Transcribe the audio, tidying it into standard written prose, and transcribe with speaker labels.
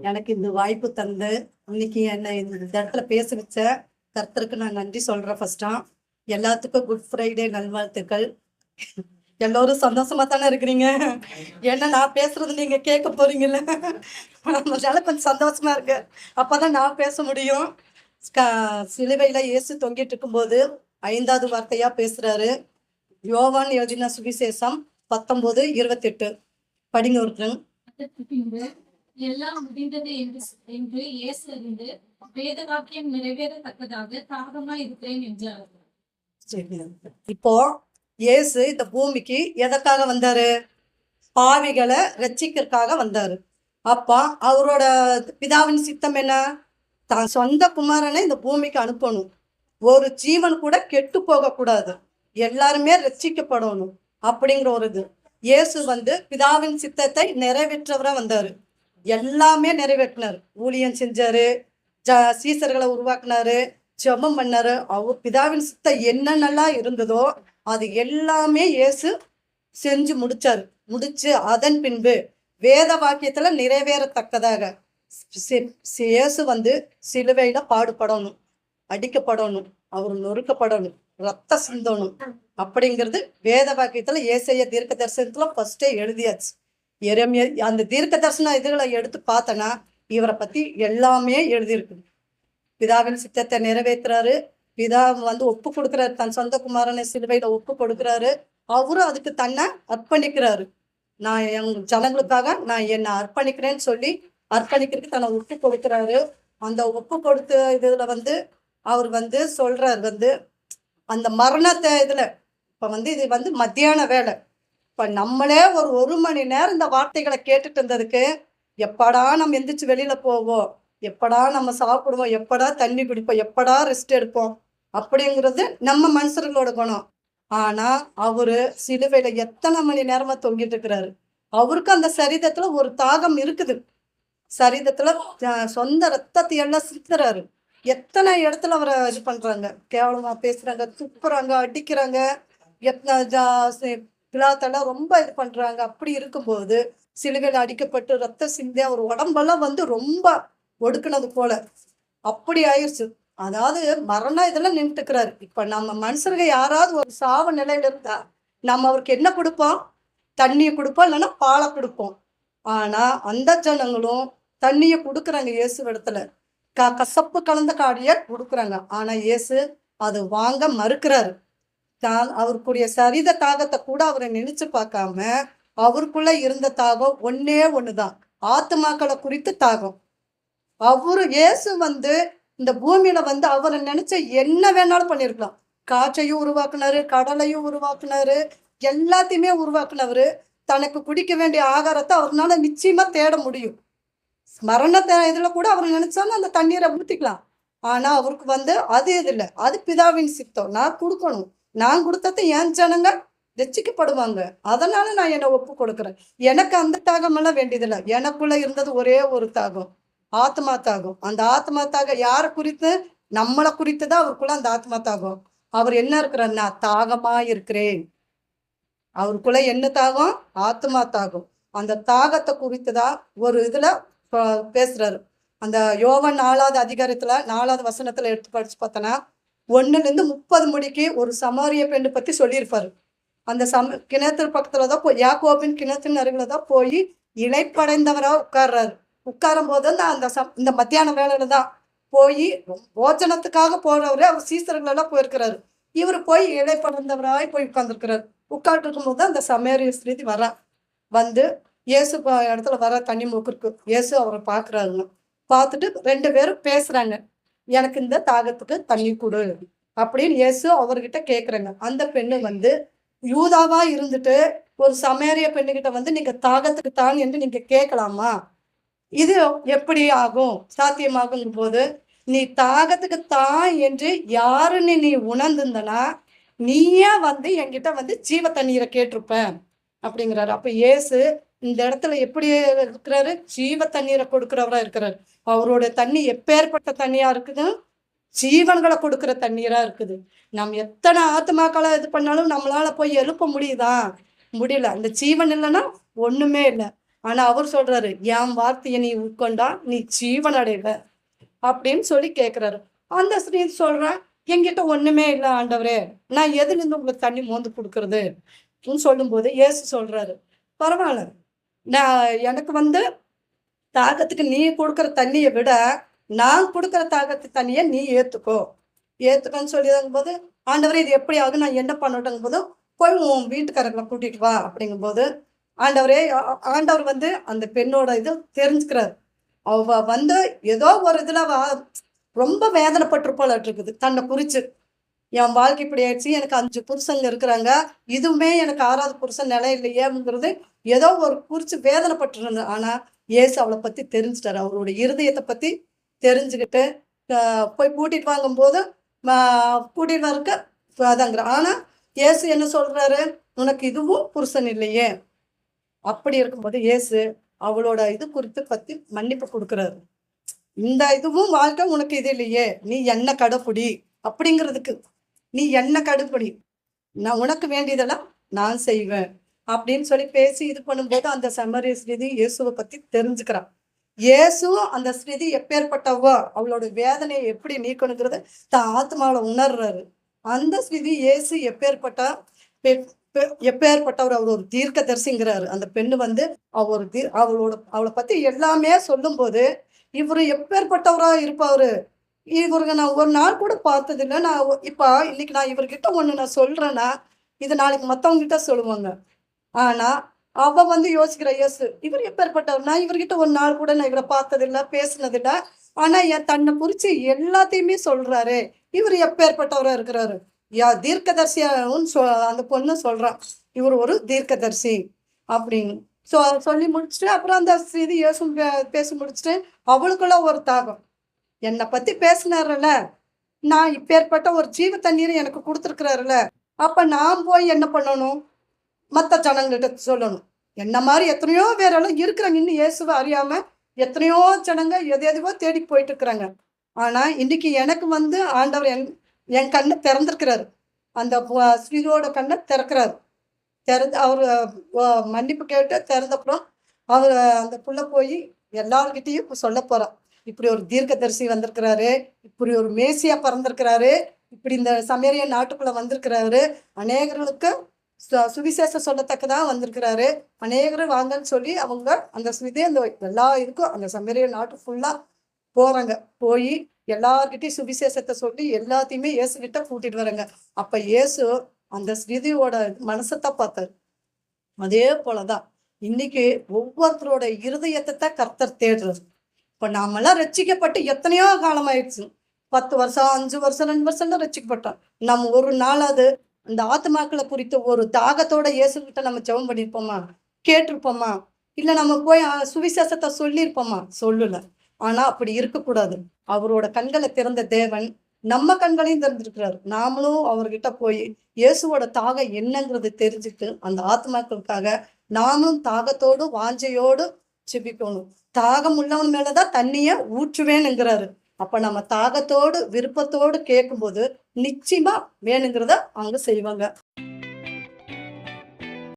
Speaker 1: எனக்கு இந்த வாய்ப்பு தந்து இன்னைக்கு என்னை இந்த இடத்துல பேச வச்ச கர்த்தருக்கு நான் நன்றி சொல்றேன். ஃபர்ஸ்டா எல்லாத்துக்கும் குட் ஃப்ரைடே நல்வாழ்த்துக்கள். எல்லோரும் சந்தோஷமா தானே இருக்கிறீங்க? ஏன்னா நான் பேசுறது நீங்க கேட்க போறீங்கல்ல, அதனால கொஞ்சம் சந்தோஷமா இருக்கு. அப்பதான் நான் பேச முடியும். சிலுவையில இயேசு தொங்கிட்டு இருக்கும்போது 5வது வார்த்தையா பேசுறாரு. யோவான் எழுதின சுவிசேஷம் 19:28 படிங்க ஒருத்தர்.
Speaker 2: அதற்கு பின்பு எல்லாம் முடிந்தது என்று இயேசு அறிந்து வேத வாக்கியம் நிறைவேறத்தக்கதாக தாகமாய் இருக்கிறேன் என்றார்.
Speaker 1: இப்போ இயேசு இந்த பூமிக்கு எதற்காக வந்தாரு? பாவிகளை ரட்சிக்கிறதுக்காக வந்தாரு. அப்பா அவரோட பிதாவின் சித்தம் என்ன? தான் சொந்த குமாரனை இந்த பூமிக்கு அனுப்பணும். ஒரு ஜீவன் கூட கெட்டு போக கூடாது, எல்லாருமே ரட்சிக்கப்படணும் அப்படிங்கிற ஒரு இது. இயேசு பிதாவின் சித்தத்தை நிறைவேற்றவரா வந்தாரு. எல்லாமே நிறைவேற்றினாரு. ஊழியம் செஞ்சாரு, சீசர்களை உருவாக்குனாரு, ஜெபம் பண்ணாரு. அவர் பிதாவின் சித்தம் என்னென்னலாம் இருந்ததோ அது எல்லாமே இயேசு செஞ்சு முடிச்சாரு. முடிச்சு அதன் பின்பு வேத வாக்கியத்துல நிறைவேறத்தக்கதாக இயேசு சிலுவையில பாடுபடணும், அடிக்கப்படணும், அவர் நொறுக்கப்படணும், ரத்த சிந்தணும் அப்படிங்கிறது வேத வாக்கியத்துல ஏசாயா தீர்க்க தரிசனத்துல ஃபர்ஸ்டே எழுதியாச்சு. எரேமியா அந்த தீர்க்க தரிசன இதுகளை எடுத்து பார்த்தனா இவரை பத்தி எல்லாமே எழுதியிருக்கு. பிதாவின் சித்தத்தை நிறைவேற்றுறாரு. பிதா ஒப்பு கொடுக்குறாரு, தன் சொந்த குமாரனை சிலுவையில ஒப்பு கொடுக்குறாரு. அவரும் அதுக்கு தன்னை அர்ப்பணிக்கிறாரு. நான் என் ஜனங்களுக்காக நான் என்னை அர்ப்பணிக்கிறேன்னு சொல்லி அர்ப்பணிக்கிறதுக்கு தன்னை ஒப்பு கொடுக்குறாரு. அந்த ஒப்பு கொடுத்த இதுல அவர் சொல்றாரு அந்த மரணத்தை இதுல இப்ப இது மத்தியான வேலை. இப்ப நம்மளே ஒரு மணி நேரம் இந்த வார்த்தைகளை கேட்டுட்டு இருந்ததுக்கு எப்படா நம்ம எந்திரிச்சு வெளியில போவோம், எப்படா நம்ம சாப்பிடுவோம், எப்படா தண்ணி குடிப்போம், எப்படா ரெஸ்ட் எடுப்போம் அப்படிங்கிறது நம்ம மனுஷர்களோட குணம். ஆனா அவரு சிலுவையில எத்தனை மணி நேரமா தொங்கிட்டு இருக்கிறாரு. அவருக்கு அந்த சரீரத்துல ஒரு தாகம் இருக்குது. சரீரத்துல சொந்த ரத்தத்தை எல்லாம் சித்துறாரு. எத்தனை இடத்துல அவரை இது பண்றாங்க, கேவலமா பேசுறாங்க, துப்புறாங்க, அடிக்கிறாங்க, பிளாத்தெல்லாம் ரொம்ப இது பண்றாங்க. அப்படி இருக்கும்போது சிலுவையில் அடிக்கப்பட்டு ரத்த சிந்தி அவர் உடம்பெல்லாம் ரொம்ப ஒடுக்குனது போல அப்படி ஆயிடுச்சு. அதாவது மரணம் இதெல்லாம் நின்றுட்டுக்கிறாரு. இப்ப நம்ம மனுஷருங்க யாராவது ஒரு சாவ நிலையில இருந்தா நம்ம அவருக்கு என்ன கொடுப்போம்? தண்ணியை கொடுப்போம், இல்லைன்னா பாலை கொடுப்போம். ஆனா அந்த ஜனங்களும் தண்ணியை கொடுக்குறாங்க இயேசு இடத்துல. கசப்பு கலந்த காடியை கொடுக்குறாங்க. ஆனா இயேசு அது வாங்க மறுக்கிறாரு. அவருக்குரிய சரீர தாகத்தை கூட அவரை நினைச்சு பார்க்காம அவருக்குள்ள இருந்த தாகம் ஒன்னே ஒண்ணுதான், ஆத்துமாக்களை குறித்து தாகம். அவரு இயேசு இந்த பூமியில அவரை நினைச்ச என்ன வேணாலும் பண்ணிருக்கலாம். காற்றையும் உருவாக்குனாரு, கடலையும் உருவாக்குனாரு, எல்லாத்தையுமே உருவாக்குனவரு. தனக்கு குடிக்க வேண்டிய ஆகாரத்தை அவர்னால நிச்சயமா தேட முடியும். மரணத்தை இதுல கூட அவர் நினைச்சாலும் அந்த தண்ணீரை ஊத்திக்கலாம். ஆனா அவருக்கு அது எது இல்லை, அது பிதாவின் சித்தம். நான் கொடுக்கணும், நான் கொடுத்ததை என் ஜனங்க ரட்சிக்கப்படுவாங்க, அதனால நான் என்னை ஒப்பு கொடுக்குறேன். எனக்கு அந்த தாகம் எல்லாம் வேண்டியதில்லை. எனக்குள்ள இருந்தது ஒரே ஒரு தாகம், ஆத்மா தாகம். அந்த ஆத்மா தாகம் யாரை குறித்து? நம்மளை குறித்துதான் அவருக்குள்ள அந்த ஆத்மா தாகம். அவர் என்ன இருக்கிறார்? நான் தாகமா இருக்கிறேன். அவருக்குள்ள என்ன தாகம்? ஆத்மா தாகம். அந்த தாகத்தை குறித்துதான் ஒரு இதுல பேசுறாரு. அந்த யோவான் 4வது அதிகாரத்துல 4வது வசனத்துல எடுத்து படிச்சு பார்த்தோன்னா 1லேருந்து 30 முடிக்கு ஒரு சமாரிய பெண்ணை பத்தி சொல்லியிருப்பாரு. அந்த கிணத்து பக்கத்துலதான் போய் யாக்கோபின் கிணத்தின் அருகில தான் போய் இலைப்படைந்தவரா உட்கார்றாரு. உட்காரும் போது இந்த மத்தியான வேலையில தான் போய் போஜனத்துக்காக போறவரு. அவர் சீசர்கள் எல்லாம் போயிருக்கிறாரு. இவர் போய் இலைப்படைந்தவராய் போய் உட்கார்ந்துருக்கிறாரு. உட்கார்ந்து இருக்கும் போது அந்த சமேரிய ஸ்திரீ வரா. இயேசு இடத்துல வர தண்ணி மூக்கு இயேசு அவரை பார்க்குறாருங்க. பார்த்துட்டு 2 பேரும் பேசுறாங்க. எனக்கு இந்த தாகத்துக்கு தண்ணி கொடு அப்படின்னு இயேசு அவர்கிட்ட கேட்குறாங்க. அந்த பெண்ணு யூதாவா இருந்துட்டு ஒரு சமேரிய பெண்ணுகிட்ட நீங்க தாகத்துக்கு தான் என்று நீங்க கேட்கலாமா? இது எப்படி ஆகும், சாத்தியமாகும் போது நீ தாகத்துக்கு தான் என்று யாருன்னு நீ உணர்ந்திருந்தனா நீயே என்கிட்ட ஜீவ தண்ணீரை கேட்டிருப்ப அப்படிங்கிறாரு. அப்ப இயேசு இந்த இடத்துல எப்படி இருக்கிறாரு? ஜீவ தண்ணீரை கொடுக்கிறவரா இருக்கிறாரு. அவரோட தண்ணி எப்பேற்பட்ட தண்ணியா இருக்குது? ஜீவன்களை கொடுக்கிற தண்ணீரா இருக்குது. நம்ம எத்தனை ஆத்மாக்களை இது பண்ணாலும் நம்மளால போய் எழுப்ப முடியுதா? முடியல. அந்த ஜீவன் இல்லைன்னா ஒண்ணுமே இல்லை. ஆனா அவர் சொல்றாரு, என் வார்த்தையை நீ உட்கொண்டா நீ ஜீவன் அடைவ அப்படின்னு சொல்லி கேட்கிறாரு. அந்த ஸ்திரீ சொல்றா, என்கிட்ட ஒண்ணுமே இல்ல ஆண்டவரே, நான் எதுலேருந்து உங்களுக்கு தண்ணி மோந்து கொடுக்கறது சொல்லும்போது இயேசு சொல்றாரு, பரவாயில்ல, நான் எனக்கு வந்து தாகத்துக்கு நீ கொடுக்குற தண்ணிய விட நான் கொடுக்குற தாகத்து தண்ணிய நீ ஏத்துக்கோ, ஏத்துக்கோன்னு சொல்லிடும்போது, ஆண்டவரே இது எப்படி ஆகும், நான் என்ன பண்ணட்டுங்கும் போது, போய் உன் வீட்டுக்காரங்களை கூட்டிட்டு வா அப்படிங்கும்போது, ஆண்டவரே ஆண்டவர் வந்து அந்த பெண்ணோட இது தெரிஞ்சுக்கிறாரு. அவ வந்து ஏதோ ஒரு இதுல ரொம்ப வேதனைப்பட்டிருப்பாளாட்டு தன்னை குறிச்சு. என் வாழ்க்கை இப்படி ஆயிடுச்சு, எனக்கு 5 புருஷங்க இருக்கிறாங்க, இதுவுமே எனக்கு 6வது புருஷன் நிலை இல்லையேங்கிறது ஏதோ ஒரு குறிச்சு வேதனைப்பட்டிருந்தேன். ஆனா இயேசு அவளை பத்தி தெரிஞ்சுட்டாரு. அவருடைய இருதயத்தை பத்தி தெரிஞ்சுக்கிட்டு போய் கூட்டிட்டு வாங்கும்போது கூட்டிட்டு வரக்க அதாங்கிற. ஆனா இயேசு என்ன சொல்றாரு, உனக்கு இதுவும் புருஷன் இல்லையே. அப்படி இருக்கும்போது இயேசு அவளோட இது குறித்து பத்தி மன்னிப்பு கொடுக்குறாரு. இந்த இதுவும் வாழ்க்கை உனக்கு இது இல்லையே, நீ என்ன கடைப்பிடி அப்படிங்கிறதுக்கு, நீ என்ன கடைப்பிடி, நான் உனக்கு வேண்டியதெல்லாம் நான் செய்வேன் அப்படின்னு சொல்லி பேசி இது பண்ணும்போது அந்த சமரிய ஸ்திரீ இயேசுவை பத்தி தெரிஞ்சுக்கிறான். இயேசுவும் அந்த ஸ்திரீ எப்பேற்பட்டவோ அவளோட வேதனையை எப்படி நீக்கணுங்கிறத தான் ஆத்மாவில உணர்றாரு. அந்த ஸ்திரீ இயேசு எப்பேற்பட்டவர், அவர் ஒரு தீர்க்க தரிசிங்கிறாரு. அந்த பெண்ணு வந்து அவர் அவளை பத்தி எல்லாமே சொல்லும்போது, இவரு எப்பேற்பட்டவரா இருப்பாரு, இவருங்க நான் ஒரு நாள் கூட பார்த்ததில்லை. நான் இன்னைக்கு நான் இவர்கிட்ட ஒண்ணு நான் சொல்றேன்னா இது நாளைக்கு மத்தவங்க கிட்ட சொல்லுவாங்க. ஆனா அவ வந்து யோசிக்கிற, இயேசு இவர் எப்பேற்பட்டவர், நான் இவர்கிட்ட ஒரு நாள் கூட நான் இவரை பார்த்ததில்லை, பேசினதில்லை. ஆனா தன்னை குறிச்சு எல்லாத்தையுமே சொல்றாரு, இவர் எப்பேற்பட்டவரா இருக்கிறாரு. தீர்க்கதரிசியாவும் அந்த பொண்ணு சொல்றான், இவர் ஒரு தீர்க்கதரிசி அப்படின்னு சொல்லி முடிச்சுட்டு அப்புறம் அந்த ஸ்திரீ இயேசு பேசி முடிச்சுட்டு அவளுக்குள்ள ஒரு தாகம், என்னை பத்தி பேசினார்ல, நான் இப்பேற்பட்ட ஒரு ஜீவ தண்ணீரை எனக்கு கொடுத்துருக்கிறாருல, அப்ப நான் போய் என்ன பண்ணணும், மற்ற ஜனங்கள்கிட்ட சொல்லணும். என்ன மாதிரி எத்தனையோ பேரெல்லாம் இருக்கிறாங்க, இன்னும் இயேசுவை அறியாம எத்தனையோ ஜனங்க எதையோ தேடி போயிட்டு இருக்கிறாங்க. ஆனா இன்னைக்கு எனக்கு வந்து ஆண்டவர் என் கண்ணை திறந்திருக்கிறாரு. அந்த ஸ்திரீயோட கண்ணை திறக்கிறாரு. திறந்து அவர் மன்னிப்பு கேட்டு திறந்தப்புறம் அவர் அந்த புள்ள போய் எல்லார்கிட்டையும் சொல்ல போறான், இப்படி ஒரு தீர்க்கதரிசி வந்திருக்கிறாரு, இப்படி ஒரு மேசியா பிறந்திருக்கிறாரு, இப்படி இந்த சமேரியா நாட்டுக்குள்ள வந்திருக்கிறாரு, அநேகர்களுக்கு சுவிசேஷம் சொல்லத்தக்கதான் வந்திருக்கிறாரு, அநேகரும் வாங்கன்னு சொல்லி அவங்க அந்த அந்த எல்லா இதுக்கும் அந்த சமேரியா நாட்டு ஃபுல்லா போறாங்க. போய் எல்லார்கிட்டையும் சுவிசேஷத்தை சொல்லி எல்லாத்தையுமே இயேசு கிட்ட கூட்டிட்டு வராங்க. அப்ப இயேசு அந்த ஸ்திரீயோட மனசத்தான் பார்த்தாரு. அதே போலதான் இன்னைக்கு ஒவ்வொருத்தரோட இருதயத்தை தான் கர்த்தர் தேடுறது. இப்ப நாமெல்லாம் ரட்சிக்கப்பட்டு எத்தனையோ காலம் ஆயிடுச்சு, 10 வருஷம் 5 வருஷம் 2 வருஷம் தான் ரட்சிக்கப்பட்டோம். நம்ம ஒரு நாளாவது அந்த ஆத்மாக்களை குறித்து ஒரு தாகத்தோட இயேசுகிட்ட நம்ம ஜெபம் பண்ணியிருப்போமா, கேட்டிருப்போமா, இல்ல நம்ம போய் சுவிசேஷத்தை சொல்லியிருப்போமா, சொல்லல. ஆனா அப்படி இருக்கக்கூடாது. அவரோட கண்களை திறந்த தேவன் நம்ம கண்களையும் திறந்திருக்கிறாரு. நாமளும் அவர்கிட்ட போய் இயேசுவோட தாகம் என்னங்கிறது தெரிஞ்சுட்டு அந்த ஆத்மாக்களுக்காக நாமும் தாகத்தோடு வாஞ்சையோடு செபிக்கணும். தாகம் உள்ளவன் மேலதான் தண்ணிய ஊற்றுவேனுங்கிறாரு. அப்ப நம்ம தாகத்தோடு விருப்பத்தோடு கேட்கும்போது நிச்சயமா வேணுங்கிறத அவங்க செய்வாங்க.